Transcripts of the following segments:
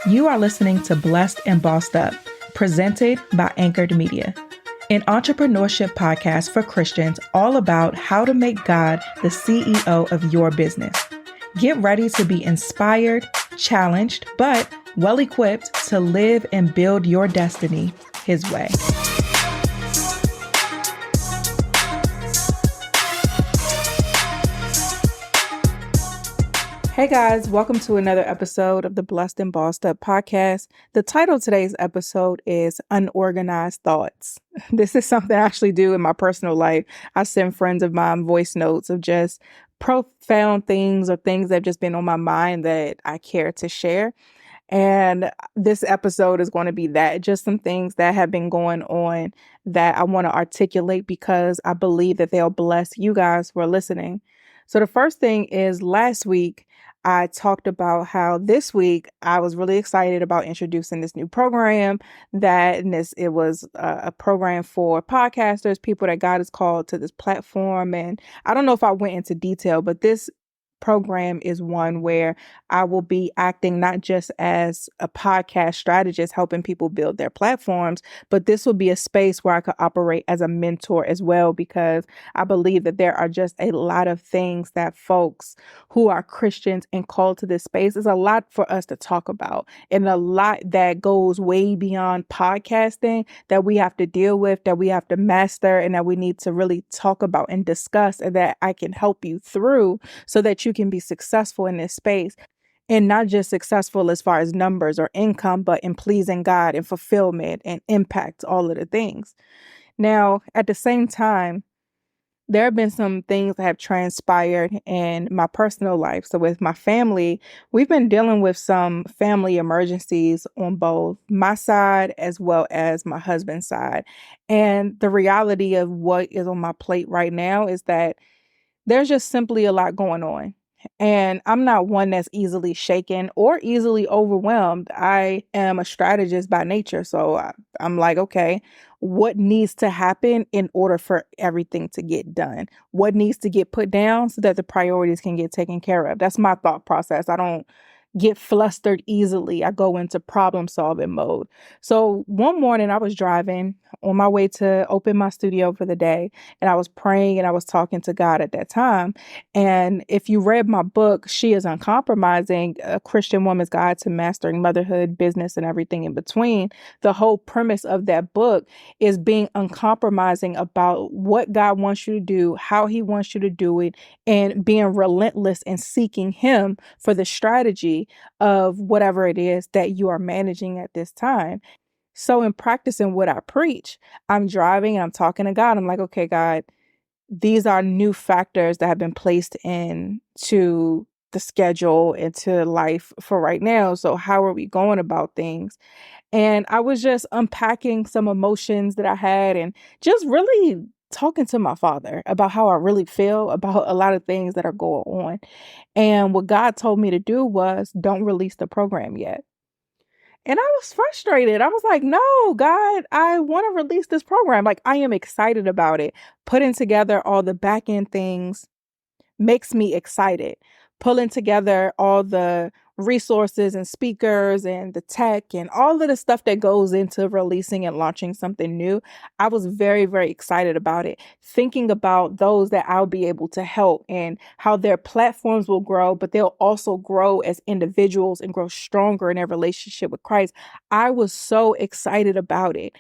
You are listening to Blessed and Bossed Up, presented by Anchored Media, an entrepreneurship podcast for Christians all about how to make God the CEO of your business. Get ready to be inspired, challenged, but well equipped to live and build your destiny His way. Hey guys, welcome to another episode of the Blessed and Bossed Up podcast. The title of today's episode is Unorganized Thoughts. This is something I actually do in my personal life. I send friends of mine voice notes of just profound things or things that have just been on my mind that I care to share. And this episode is going to be that, just some things that have been going on that I want to articulate because I believe that they'll bless you guys who are listening. So the first thing is last week, I talked about how this week I was really excited about introducing this new program it was a program for podcasters, people that God has called to this platform. And I don't know if I went into detail, but this program is one where I will be acting not just as a podcast strategist helping people build their platforms, but this will be a space where I could operate as a mentor as well, because I believe that there are just a lot of things that folks who are Christians and called to this space is a lot for us to talk about, and a lot that goes way beyond podcasting that we have to deal with, that we have to master, and that we need to really talk about and discuss, and that I can help you through so that you can be successful in this space, and not just successful as far as numbers or income, but in pleasing God and fulfillment and impact, all of the things. Now, at the same time, there have been some things that have transpired in my personal life. So with my family, we've been dealing with some family emergencies on both my side as well as my husband's side. And the reality of what is on my plate right now is that there's just simply a lot going on. And I'm not one that's easily shaken or easily overwhelmed. I am a strategist by nature. So I'm like, okay, what needs to happen in order for everything to get done? What needs to get put down so that the priorities can get taken care of? That's my thought process. I don't get flustered easily. I go into problem solving mode. So one morning I was driving on my way to open my studio for the day, and I was praying and I was talking to God at that time. And if you read my book, She is Uncompromising, A Christian Woman's Guide to Mastering Motherhood, Business, and Everything in Between, the whole premise of that book is being uncompromising about what God wants you to do, how He wants you to do it, and being relentless and seeking Him for the strategy of whatever it is that you are managing at this time. So in practicing what I preach, I'm driving and I'm talking to God. I'm like, okay, God, these are new factors that have been placed into the schedule, into life for right now. So how are we going about things? And I was just unpacking some emotions that I had and just really talking to my Father about how I really feel about a lot of things that are going on. And what God told me to do was don't release the program yet. And I was frustrated. I was like, no, God, I want to release this program. Like, I am excited about it. Putting together all the back end things makes me excited. Pulling together all the resources and speakers and the tech and all of the stuff that goes into releasing and launching something new. I was very, very excited about it. Thinking about those that I'll be able to help and how their platforms will grow, but they'll also grow as individuals and grow stronger in their relationship with Christ. I was so excited about it.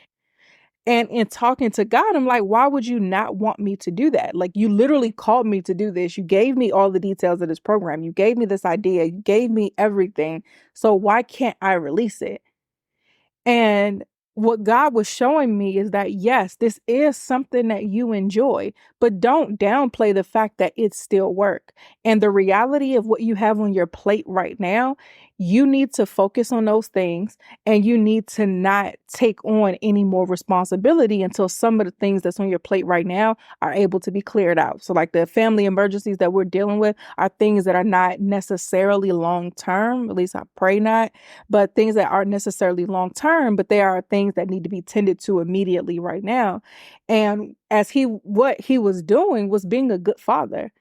And in talking to God, I'm like, why would you not want me to do that? Like, you literally called me to do this. You gave me all the details of this program. You gave me this idea. You gave me everything. So why can't I release it? And what God was showing me is that, yes, this is something that you enjoy, but don't downplay the fact that it's still work. And the reality of what you have on your plate right now, you need to focus on those things, and you need to not take on any more responsibility until some of the things that's on your plate right now are able to be cleared out. So like the family emergencies that we're dealing with are things that are not necessarily long term, at least I pray not, but things that aren't necessarily long term, but they are things that need to be tended to immediately right now. And what he was doing was being a good father.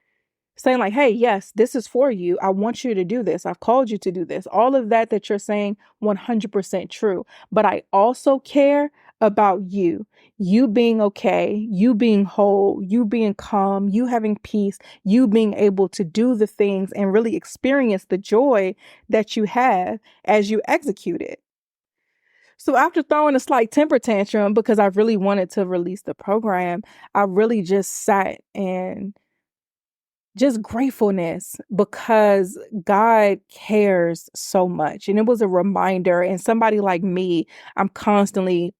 saying like, hey, yes, this is for you. I want you to do this. I've called you to do this. All of that you're saying, 100% true. But I also care about you being okay, you being whole, you being calm, you having peace, you being able to do the things and really experience the joy that you have as you execute it. So after throwing a slight temper tantrum because I really wanted to release the program, I really just sat and just gratefulness because God cares so much. And it was a reminder. And somebody like me, I'm constantly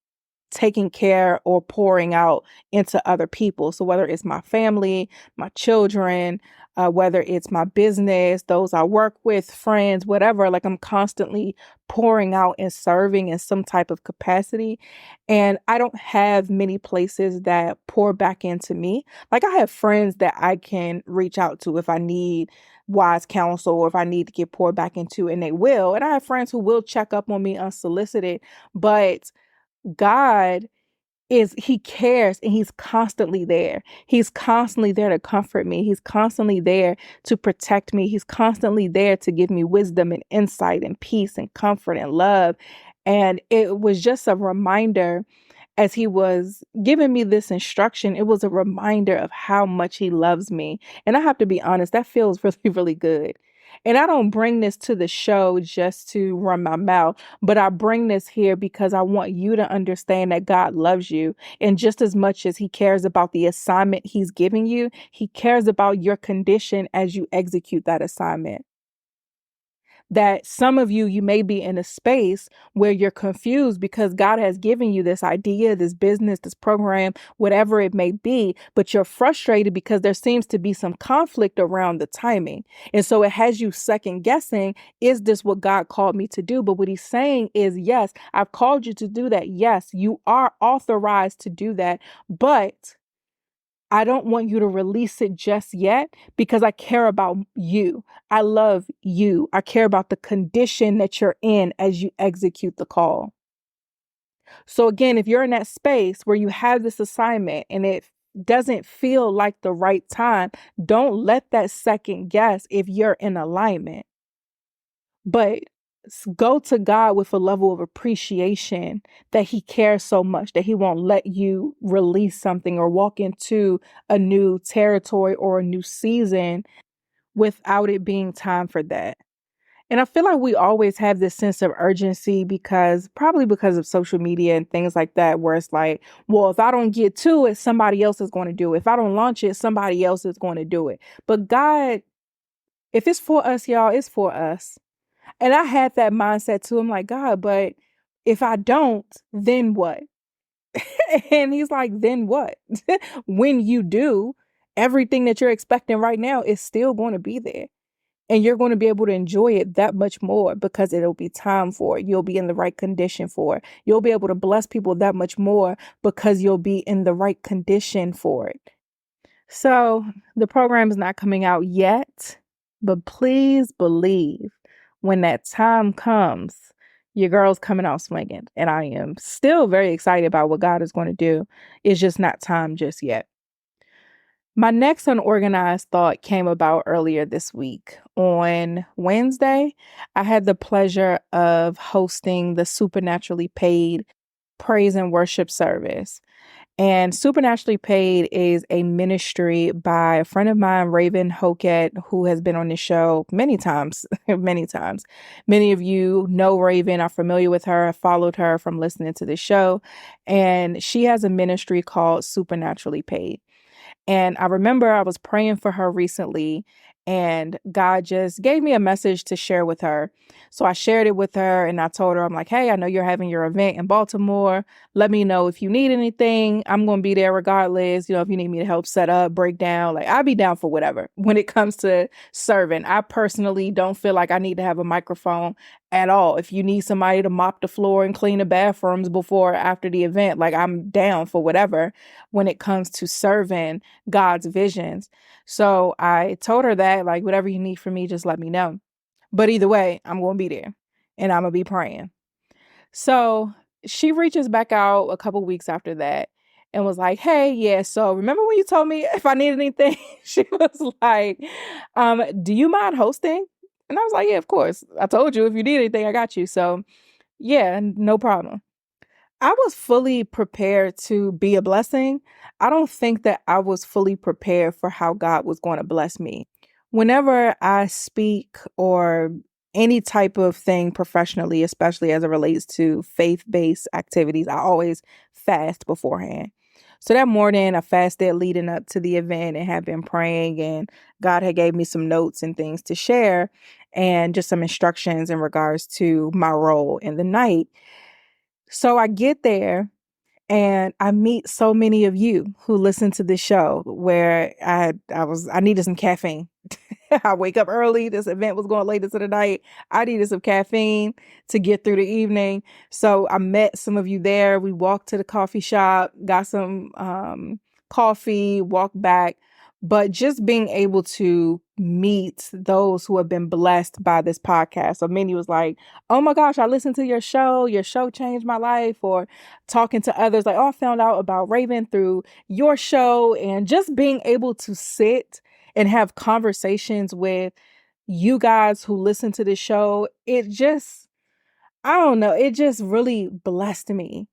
taking care or pouring out into other people. So whether it's my family, my children, whether it's my business, those I work with, friends, whatever, like I'm constantly pouring out and serving in some type of capacity. And I don't have many places that pour back into me. Like I have friends that I can reach out to if I need wise counsel or if I need to get poured back into, and they will. And I have friends who will check up on me unsolicited, but God he cares and he's constantly there. He's constantly there to comfort me. He's constantly there to protect me. He's constantly there to give me wisdom and insight and peace and comfort and love. And it was just a reminder as he was giving me this instruction, it was a reminder of how much he loves me. And I have to be honest, that feels really, really good. And I don't bring this to the show just to run my mouth, but I bring this here because I want you to understand that God loves you. And just as much as he cares about the assignment he's giving you, he cares about your condition as you execute that assignment. That some of you may be in a space where you're confused because God has given you this idea, this business, this program, whatever it may be, but you're frustrated because there seems to be some conflict around the timing. And so it has you second guessing, is this what God called me to do? But what he's saying is, yes, I've called you to do that. Yes, you are authorized to do that, but I don't want you to release it just yet because I care about you. I love you. I care about the condition that you're in as you execute the call. So again, if you're in that space where you have this assignment and it doesn't feel like the right time, don't let that second guess if you're in alignment. But go to God with a level of appreciation that he cares so much that he won't let you release something or walk into a new territory or a new season without it being time for that. And I feel like we always have this sense of urgency probably because of social media and things like that, where it's like, well, if I don't get to it, somebody else is going to do it. If I don't launch it, somebody else is going to do it. But God, if it's for us, y'all, it's for us. And I had that mindset too. I'm like, God, but if I don't, then what? And he's like, then what? When you do, everything that you're expecting right now is still going to be there. And you're going to be able to enjoy it that much more because it'll be time for it. You'll be in the right condition for it. You'll be able to bless people that much more because you'll be in the right condition for it. So the program is not coming out yet, but please believe when that time comes, your girl's coming out swinging. And I am still very excited about what God is going to do. It's just not time just yet. My next unorganized thought came about earlier this week. On Wednesday, I had the pleasure of hosting the Supernaturally Paid praise and worship service. And Supernaturally Paid is a ministry by a friend of mine, Raven Hoket, who has been on the show many times, many times. Many of you know Raven, are familiar with her, have followed her from listening to the show. And she has a ministry called Supernaturally Paid. And I remember I was praying for her recently, and God just gave me a message to share with her. So I shared it with her and I told her, I'm like, hey, I know you're having your event in Baltimore. Let me know if you need anything. I'm going to be there regardless. You know, if you need me to help set up, break down, like I'll be down for whatever. When it comes to serving, I personally don't feel like I need to have a microphone at all. If you need somebody to mop the floor and clean the bathrooms before or after the event, like I'm down for whatever when it comes to serving God's visions. So I told her that, like, whatever you need from me, just let me know. But either way, I'm going to be there and I'm going to be praying. So she reaches back out a couple weeks after that. and was like, "Hey, yeah, so remember when you told me if I need anything?" She was like, "Do you mind hosting?" And I was like, "Yeah, of course. I told you if you need anything, I got you." So, yeah, no problem. I was fully prepared to be a blessing. I don't think that I was fully prepared for how God was going to bless me. Whenever I speak or any type of thing professionally, especially as it relates to faith based activities, I always fast beforehand. So that morning, I fasted leading up to the event and had been praying, and God had gave me some notes and things to share and just some instructions in regards to my role in the night. So I get there and I meet so many of you who listen to this show where I needed some caffeine. I wake up early. This event was going late into the night. I needed some caffeine to get through the evening. So I met some of you there. We walked to the coffee shop, got some coffee, walked back. But just being able to meet those who have been blessed by this podcast. So many was like, "Oh my gosh, I listened to your show. Your show changed my life." Or talking to others like, "Oh, I found out about Raven through your show." And just being able to sit and have conversations with you guys who listen to the show, it just, I don't know, it just really blessed me.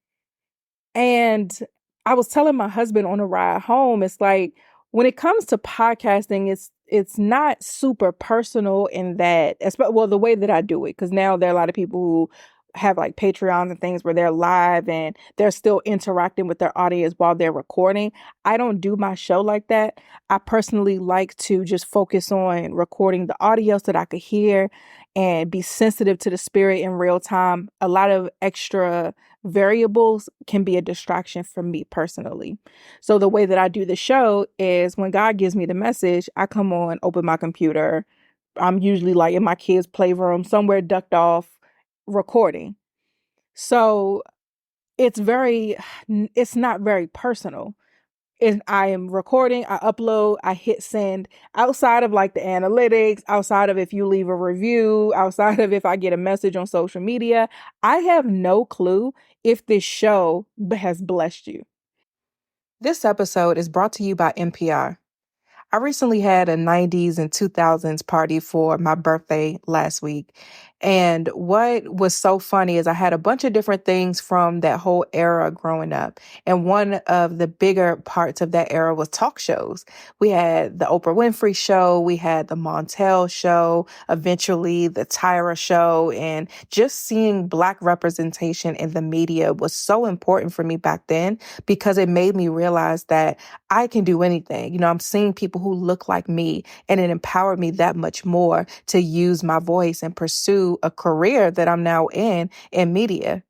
And I was telling my husband on the ride home, it's like when it comes to podcasting, it's not super personal in that, well, the way that I do it, because now there are a lot of people who have like Patreons and things where they're live and they're still interacting with their audience while they're recording. I don't do my show like that. I personally like to just focus on recording the audio so that I could hear and be sensitive to the spirit in real time. A lot of extra variables can be a distraction for me personally. So the way that I do the show is when God gives me the message, I come on, open my computer. I'm usually like in my kids' playroom, somewhere ducked off, recording. So it's not very personal. And I am recording, I upload, I hit send. Outside of like the analytics, outside of if you leave a review, outside of if I get a message on social media, I have no clue if this show has blessed you. This episode is brought to you by NPR. I recently had a 90s and 2000s party for my birthday last week. And what was so funny is I had a bunch of different things from that whole era growing up. And one of the bigger parts of that era was talk shows. We had the Oprah Winfrey Show, we had the Montel Show, eventually the Tyra Show, and just seeing Black representation in the media was so important for me back then because it made me realize that I can do anything. I'm seeing people who look like me, and it empowered me that much more to use my voice and pursue a career that I'm now in media.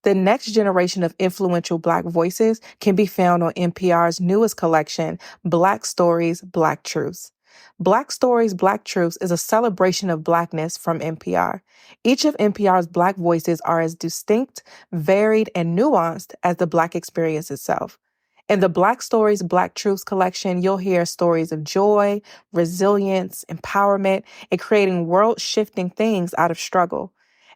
The next generation of influential Black voices can be found on NPR's newest collection, Black Stories, Black Truths. Black Stories, Black Truths is a celebration of Blackness from NPR. Each of NPR's Black voices are as distinct, varied, and nuanced as the Black experience itself. In the Black Stories, Black Truths collection, you'll hear stories of joy, resilience, empowerment, and creating world-shifting things out of struggle.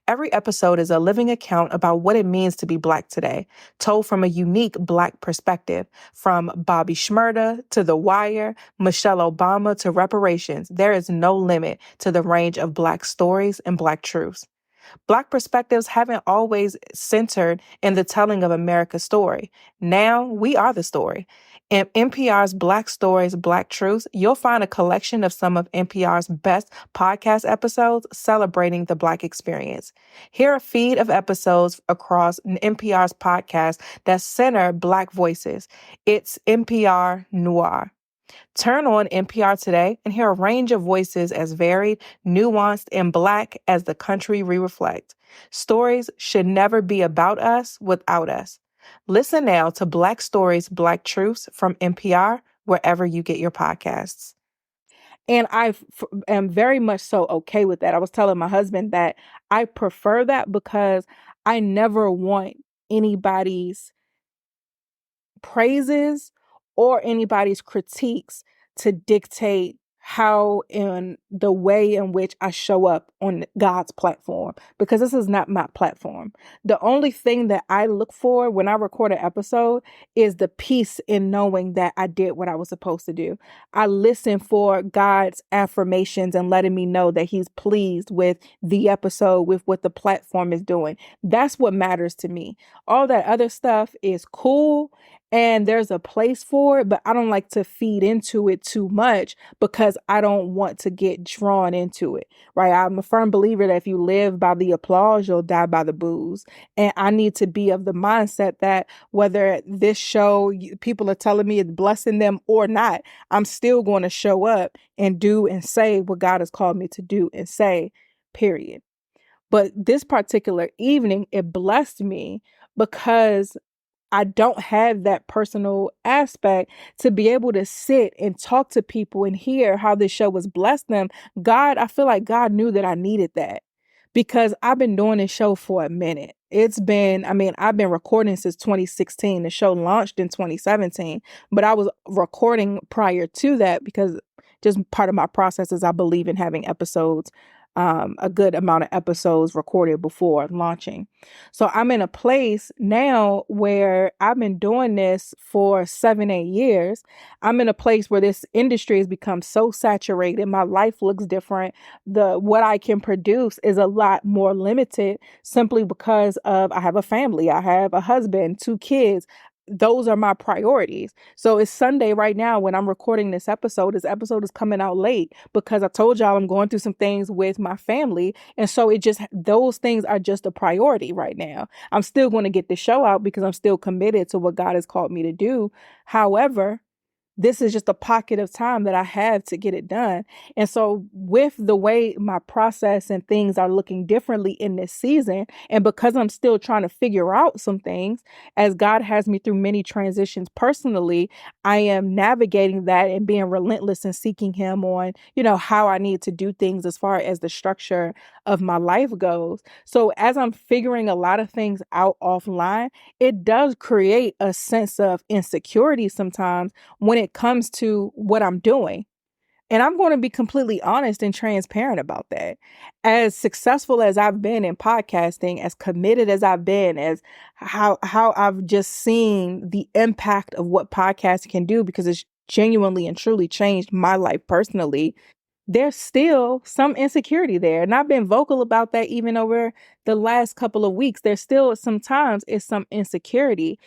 Every episode is a living account about what it means to be Black today, told from a unique Black perspective. From Bobby Shmurda to The Wire, Michelle Obama to reparations, there is no limit to the range of Black stories and Black truths. Black perspectives haven't always centered in the telling of America's story. Now we are the story. In NPR's Black Stories, Black Truths, you'll find a collection of some of NPR's best podcast episodes celebrating the Black experience. Hear a feed of episodes across NPR's podcast that center Black voices. It's NPR Noir. Turn on NPR today and hear a range of voices as varied, nuanced, and Black as the country we reflect. Stories should never be about us without us. Listen now to Black Stories, Black Truths from NPR, wherever you get your podcasts. And am very much so okay with that. I was telling my husband that I prefer that because I never want anybody's praises or anybody's critiques to dictate how in the way in which I show up on God's platform, because this is not my platform. The only thing that I look for when I record an episode is the peace in knowing that I did what I was supposed to do. I listen for God's affirmations and letting me know that he's pleased with the episode, with what the platform is doing. That's what matters to me. All that other stuff is cool and there's a place for it, but I don't like to feed into it too much because I don't want to get drawn into it, right? I'm a firm believer that if you live by the applause, you'll die by the booze. And I need to be of the mindset that whether this show, people are telling me it's blessing them or not, I'm still going to show up and do and say what God has called me to do and say, period. But this particular evening, it blessed me because I don't have that personal aspect to be able to sit and talk to people and hear how this show has blessed them. I feel like God knew that I needed that because I've been doing this show for a minute. I've been recording since 2016. The show launched in 2017, but I was recording prior to that because just part of my process is I believe in having episodes, a good amount of episodes recorded before launching. So I'm in a place now where I've been doing this for 7, 8 years. I'm in a place where this industry has become so saturated. My life looks different. What I can produce is a lot more limited simply because of I have a family, I have a husband, 2 kids. Those are my priorities. So it's Sunday right now when I'm recording this episode. This episode is coming out late because I told y'all I'm going through some things with my family. And so those things are just a priority right now. I'm still going to get the show out because I'm still committed to what God has called me to do. However, this is just a pocket of time that I have to get it done. And so with the way my process and things are looking differently in this season, and because I'm still trying to figure out some things, as God has me through many transitions personally, I am navigating that and being relentless and seeking him on, how I need to do things as far as the structure of my life goes. So as I'm figuring a lot of things out offline, it does create a sense of insecurity sometimes when it comes to what I'm doing. And I'm going to be completely honest and transparent about that. As successful as I've been in podcasting, as committed as I've been, as how I've just seen the impact of what podcasting can do, because it's genuinely and truly changed my life personally, there's still some insecurity there. And I've been vocal about that even over the last couple of weeks. There's still sometimes it's some insecurity.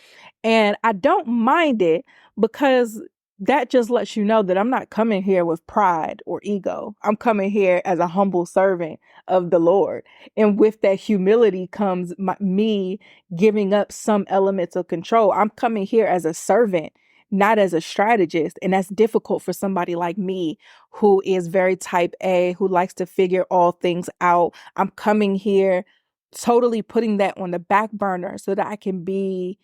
And I don't mind it because that just lets you know that I'm not coming here with pride or ego. I'm coming here as a humble servant of the Lord. And with that humility comes me giving up some elements of control. I'm coming here as a servant, not as a strategist. And that's difficult for somebody like me who is very type A, who likes to figure all things out. I'm coming here totally putting that on the back burner so that I can be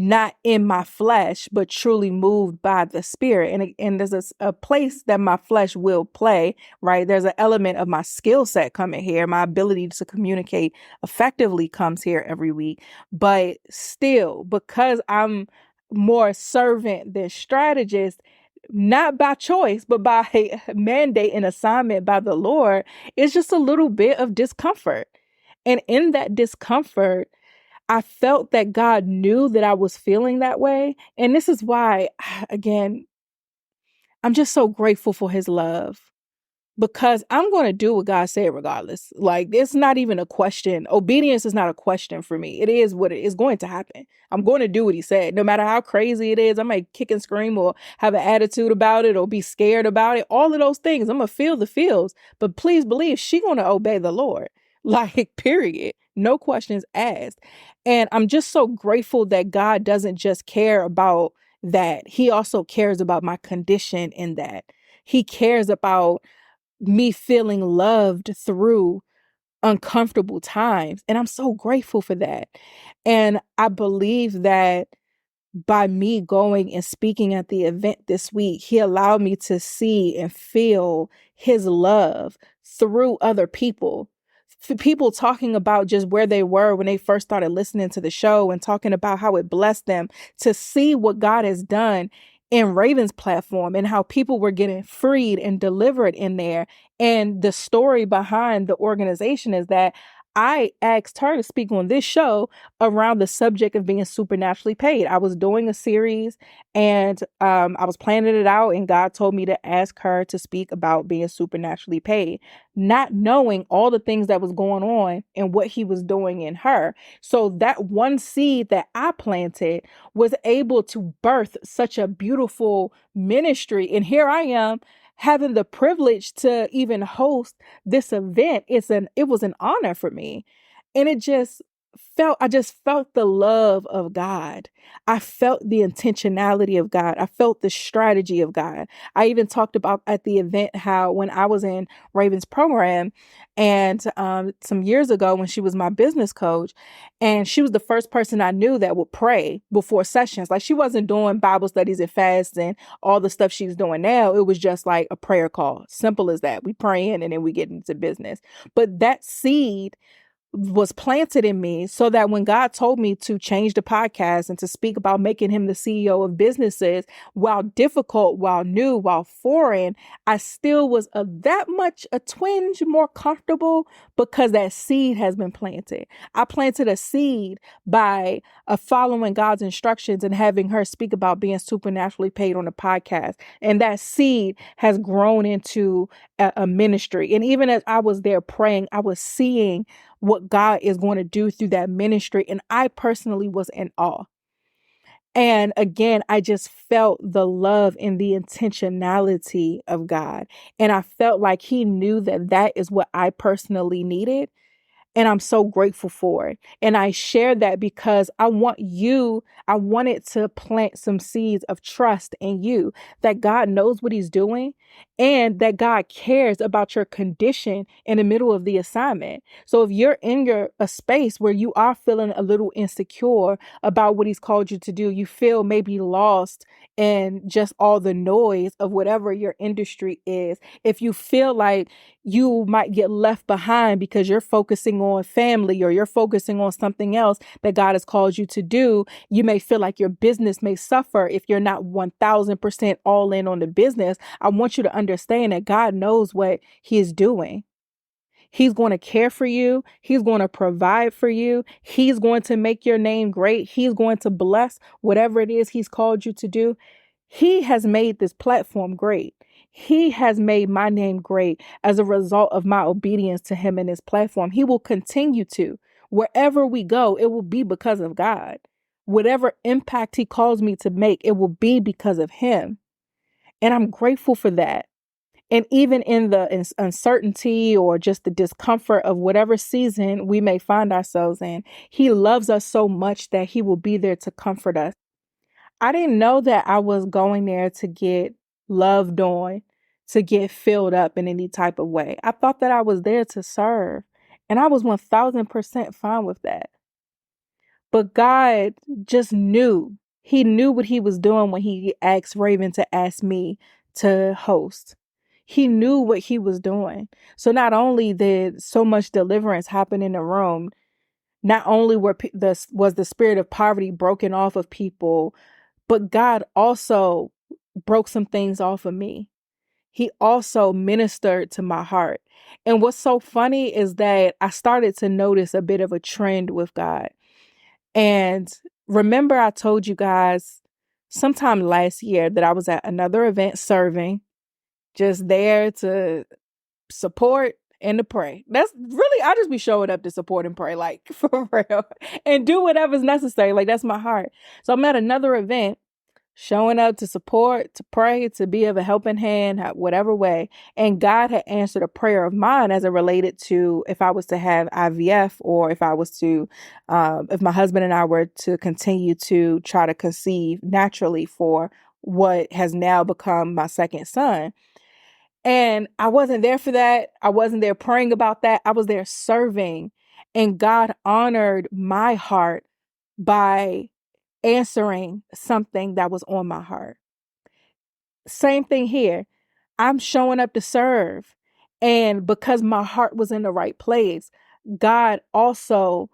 not in my flesh, but truly moved by the spirit. And there's a place that my flesh will play, right? There's an element of my skill set coming here. My ability to communicate effectively comes here every week. But still, because I'm more servant than strategist, not by choice, but by mandate and assignment by the Lord, it's just a little bit of discomfort. And in that discomfort, I felt that God knew that I was feeling that way. And this is why, again, I'm just so grateful for his love because I'm going to do what God said regardless. Like, it's not even a question. Obedience is not a question for me. It is what it is going to happen. I'm going to do what he said. No matter how crazy it is, I might kick and scream or have an attitude about it or be scared about it. All of those things, I'm going to feel the feels. But please believe she's going to obey the Lord. Like, period. No questions asked. And I'm just so grateful that God doesn't just care about that. He also cares about my condition in that. He cares about me feeling loved through uncomfortable times. And I'm so grateful for that. And I believe that by me going and speaking at the event this week, he allowed me to see and feel his love through other people. People talking about just where they were when they first started listening to the show and talking about how it blessed them, to see what God has done in Raven's platform and how people were getting freed and delivered in there. And the story behind the organization is that I asked her to speak on this show around the subject of being supernaturally paid. I was doing a series and I was planning it out, and God told me to ask her to speak about being supernaturally paid, not knowing all the things that was going on and what he was doing in her. So that one seed that I planted was able to birth such a beautiful ministry. And here I am having the privilege to even host this event. It was an honor for me. And I just felt the love of God. I felt the intentionality of God. I felt the strategy of God. I even talked about at the event how when I was in Raven's program and some years ago when she was my business coach, and she was the first person I knew that would pray before sessions. Like, she wasn't doing Bible studies and fasts and all the stuff she's doing now. It was just like a prayer call. Simple as that. We pray in and then we get into business. But that seed was planted in me so that when God told me to change the podcast and to speak about making him the CEO of businesses, while difficult, while new, while foreign, I still was that much a twinge more comfortable because that seed has been planted. I planted a seed by following God's instructions and having her speak about being supernaturally paid on the podcast. And that seed has grown into a ministry. And even as I was there praying, I was seeing what God is going to do through that ministry. And I personally was in awe. And again, I just felt the love and the intentionality of God. And I felt like he knew that that is what I personally needed. And I'm so grateful for it. And I share that because I wanted to plant some seeds of trust in you that God knows what he's doing and that God cares about your condition in the middle of the assignment. So if you're in a space where you are feeling a little insecure about what he's called you to do, you feel maybe lost in just all the noise of whatever your industry is. If you feel like you might get left behind because you're focusing on family or you're focusing on something else that God has called you to do, you may feel like your business may suffer if you're not 1000% all in on the business. I want you to understand that God knows what he is doing. He's going to care for you. He's going to provide for you. He's going to make your name great. He's going to bless whatever it is he's called you to do. He has made this platform great. He has made my name great as a result of my obedience to him and his platform. He will continue to. Wherever we go, it will be because of God. Whatever impact he calls me to make, it will be because of him. And I'm grateful for that. And even in the uncertainty or just the discomfort of whatever season we may find ourselves in, he loves us so much that he will be there to comfort us. I didn't know that I was going there to get loved on, to get filled up in any type of way. I thought that I was there to serve, and I was 1000% fine with that. But God just knew. He knew what he was doing when he asked Raven to ask me to host. He knew what he was doing. So not only did so much deliverance happen in the room, not only was the spirit of poverty broken off of people, but God also broke some things off of me. He also ministered to my heart. And what's so funny is that I started to notice a bit of a trend with God. And remember, I told you guys sometime last year that I was at another event serving, just there to support and to pray. That's really, I just be showing up to support and pray, like, for real, and do whatever's necessary. Like, that's my heart. So I'm at another event, showing up to support, to pray, to be of a helping hand, whatever way. And God had answered a prayer of mine as it related to if I was to have IVF or if I was to, if my husband and I were to continue to try to conceive naturally for what has now become my second son. And I wasn't there for that. I wasn't there praying about that. I was there serving. And God honored my heart by answering something that was on my heart. Same thing here. I'm showing up to serve. And because my heart was in the right place, God also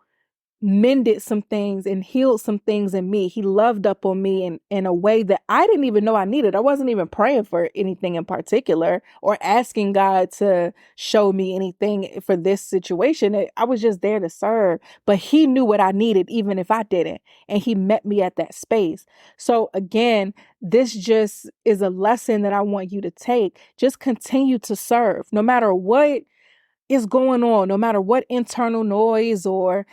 mended some things and healed some things in me. He loved up on me in a way that I didn't even know I needed. I wasn't even praying for anything in particular or asking God to show me anything for this situation. I was just there to serve, but he knew what I needed, even if I didn't. And he met me at that space. So again, this just is a lesson that I want you to take. Just continue to serve no matter what is going on, no matter what internal noise or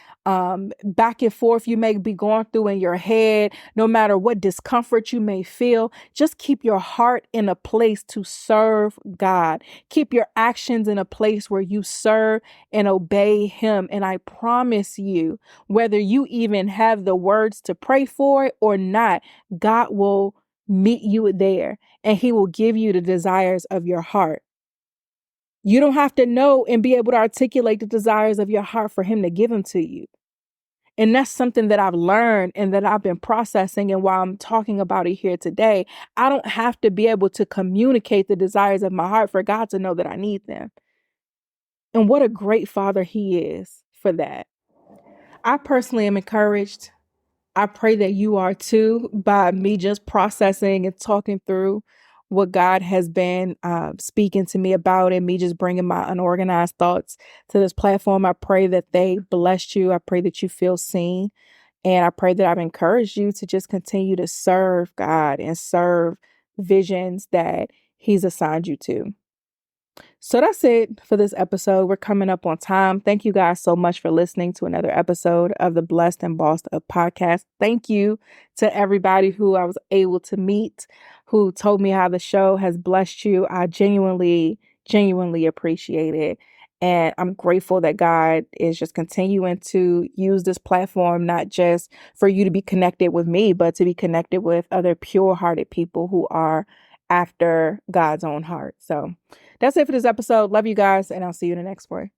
back and forth you may be going through in your head, no matter what discomfort you may feel. Just keep your heart in a place to serve God. Keep your actions in a place where you serve and obey him. And I promise you, whether you even have the words to pray for it or not, God will meet you there and he will give you the desires of your heart. You don't have to know and be able to articulate the desires of your heart for him to give them to you. And that's something that I've learned and that I've been processing. And while I'm talking about it here today, I don't have to be able to communicate the desires of my heart for God to know that I need them. And what a great father he is for that. I personally am encouraged. I pray that you are too, by me just processing and talking through what God has been speaking to me about, and me just bringing my unorganized thoughts to this platform. I pray that they blessed you. I pray that you feel seen. And I pray that I've encouraged you to just continue to serve God and serve visions that he's assigned you to. So that's it for this episode. We're coming up on time. Thank you guys so much for listening to another episode of the Blessed and Bossed Up podcast. Thank you to everybody who I was able to meet, who told me how the show has blessed you. I genuinely appreciate it. And I'm grateful that God is just continuing to use this platform, not just for you to be connected with me, but to be connected with other pure-hearted people who are after God's own heart. So that's it for this episode. Love you guys, and I'll see you in the next one.